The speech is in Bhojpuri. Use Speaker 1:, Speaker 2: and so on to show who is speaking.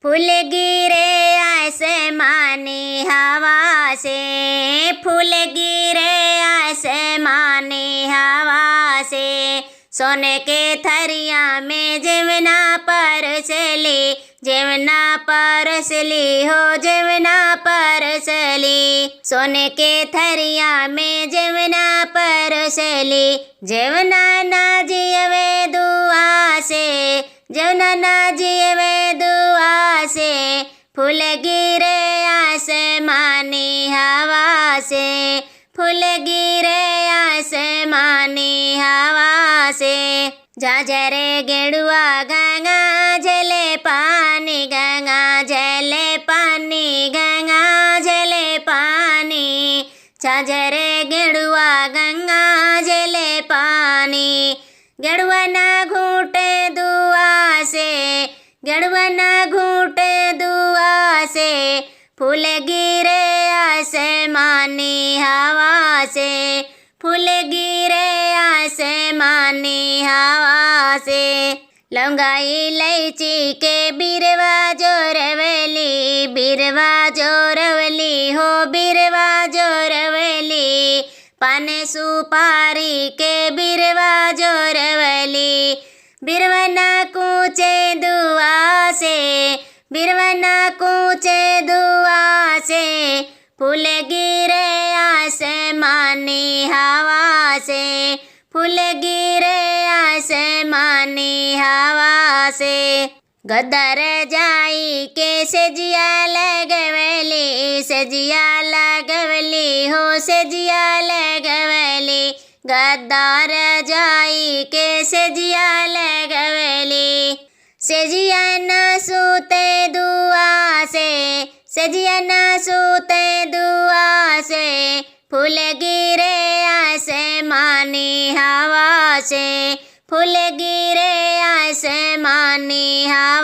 Speaker 1: फूल गिरे आसमानी हवा से, फूल गिरे आसमानी हवा से, सोने के थरिया में जमुना परसली, जमुना परसली हो जमुना परसली, सोने के थरिया में जमुना परसली। जमुना ना जियवे दुआ से, जमुना ना जियवे दुआ से, फूल गिरे आसमानी हवा से, फूल गिरे आसमानी हवा से। झाझरे गेड़ुआ गंगा जले पानी, गंगा जले पानी, गंगा जले पानी, झाझरे गेड़ुआ गंगा जले पानी। गेड़ुआ ना घूटे दुआ से, गेड़ुआ ना घूटे दुआ से, फूल गिरे आसमानी हवा से, फूल गिरे आसमानी हवा से। लौंगा इलायची के बिरवा जोरवली, बिरवा जोरवली हो बिरवा जोरवली, पान सुपारी के बिरवा जोरवली। बिरवा ना कूचे दुआ से, बिरवा ना कूचे दुआ से, फूल गिरे आसमानी हवा से, फूल गिरे आसमानी हवा से। गदर जाई के सजिया लगवली, सजिया लगवली हो सजिया लगवली, गद्दार जाई के सजिया लगवली। सजिया न सूते दुआ से, सजिया न सूते दुआ से, फूल गिरे आसमानी हवा से, फूल गिरे आसमानी हवा